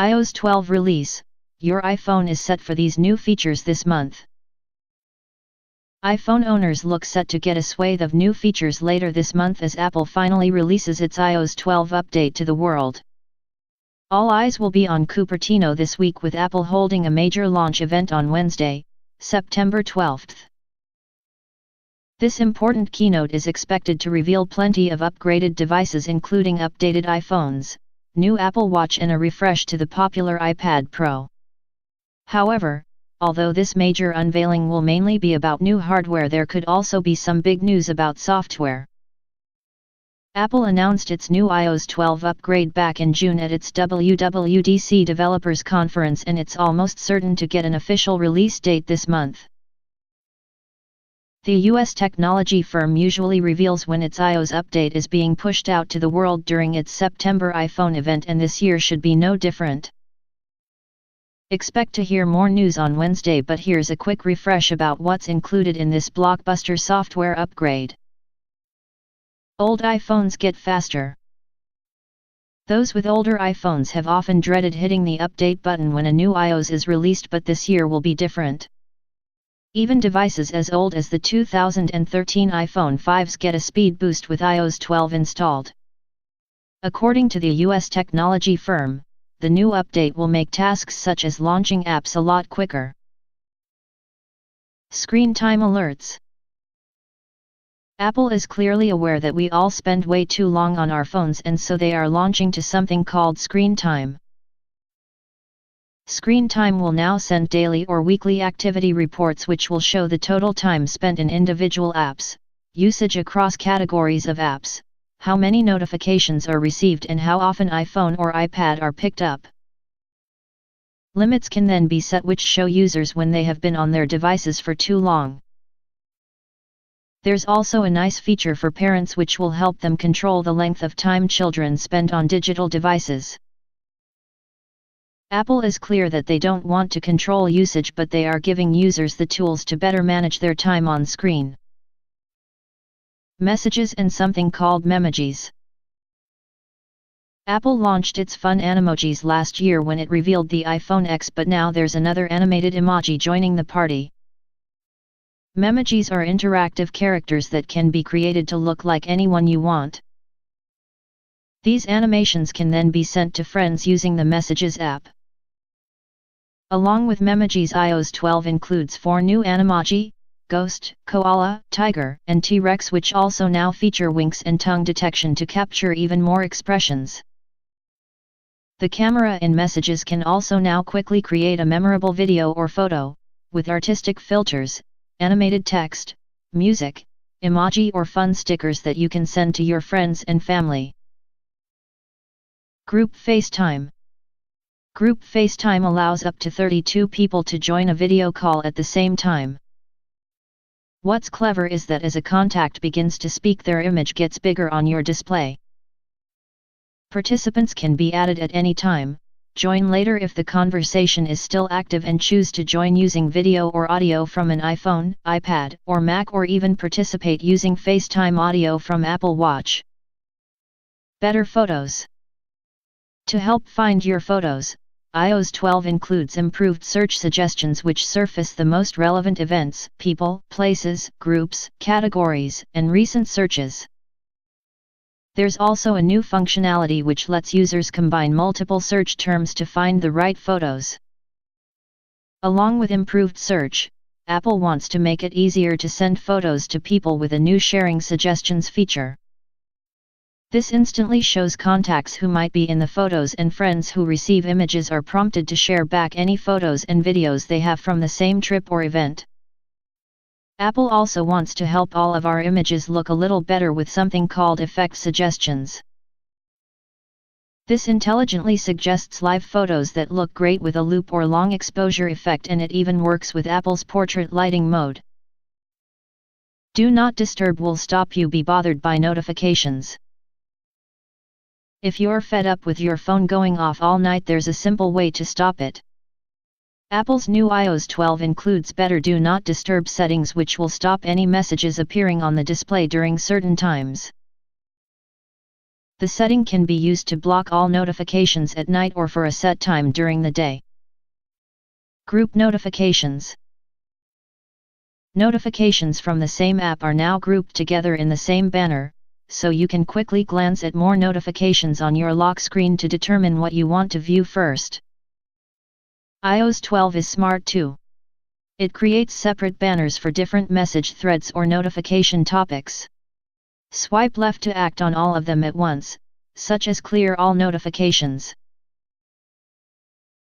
iOS 12 release, your iPhone is set for these new features this month. iPhone owners look set to get a swathe of new features later this month as Apple finally releases its iOS 12 update to the world. All eyes will be on Cupertino this week, with Apple holding a major launch event on Wednesday, September 12th. This important keynote is expected to reveal plenty of upgraded devices, including updated iPhones, new Apple Watch and a refresh to the popular iPad Pro. However, although this major unveiling will mainly be about new hardware, there could also be some big news about software. Apple announced its new iOS 12 upgrade back in June at its WWDC Developers Conference, and it's almost certain to get an official release date this month. The US technology firm usually reveals when its iOS update is being pushed out to the world during its September iPhone event, and this year should be no different. Expect to hear more news on Wednesday, but here's a quick refresh about what's included in this blockbuster software upgrade. Old iPhones get faster. Those with older iPhones have often dreaded hitting the update button when a new iOS is released, but this year will be different. Even devices as old as the 2013 iPhone 5s get a speed boost with iOS 12 installed. According to the US technology firm, the new update will make tasks such as launching apps a lot quicker. Screen time alerts. Apple is clearly aware that we all spend way too long on our phones, and so they are launching to something called Screen Time. Screen Time will now send daily or weekly activity reports which will show the total time spent in individual apps, usage across categories of apps, how many notifications are received, and how often iPhone or iPad are picked up. Limits can then be set which show users when they have been on their devices for too long. There's also a nice feature for parents which will help them control the length of time children spend on digital devices. Apple is clear that they don't want to control usage, but they are giving users the tools to better manage their time on screen. Messages and something called Memojis. Apple launched its fun Animojis last year when it revealed the iPhone X, but now there's another animated emoji joining the party. Memojis are interactive characters that can be created to look like anyone you want. These animations can then be sent to friends using the Messages app. Along with Memojis, iOS 12 includes 4 new Animoji: Ghost, Koala, Tiger, and T-Rex, which also now feature winks and tongue detection to capture even more expressions. The camera in Messages can also now quickly create a memorable video or photo, with artistic filters, animated text, music, emoji, or fun stickers that you can send to your friends and family. Group FaceTime. Group FaceTime allows up to 32 people to join a video call at the same time. What's clever is that as a contact begins to speak, their image gets bigger on your display. Participants can be added at any time, join later if the conversation is still active, and choose to join using video or audio from an iPhone, iPad, or Mac, or even participate using FaceTime audio from Apple Watch. Better photos. To help find your photos, iOS 12 includes improved search suggestions which surface the most relevant events, people, places, groups, categories, and recent searches. There's also a new functionality which lets users combine multiple search terms to find the right photos. Along with improved search, Apple wants to make it easier to send photos to people with a new sharing suggestions feature. This instantly shows contacts who might be in the photos, and friends who receive images are prompted to share back any photos and videos they have from the same trip or event. Apple also wants to help all of our images look a little better with something called Effect Suggestions. This intelligently suggests live photos that look great with a loop or long exposure effect, and it even works with Apple's portrait lighting mode. Do Not Disturb will stop you be bothered by notifications. If you're fed up with your phone going off all night, there's a simple way to stop it. Apple's new iOS 12 includes better Do Not Disturb settings which will stop any messages appearing on the display during certain times. The setting can be used to block all notifications at night or for a set time during the day. Group notifications. Notifications from the same app are now grouped together in the same banner, so you can quickly glance at more notifications on your lock screen to determine what you want to view first. iOS 12 is smart too. It creates separate banners for different message threads or notification topics. Swipe left to act on all of them at once, such as clear all notifications.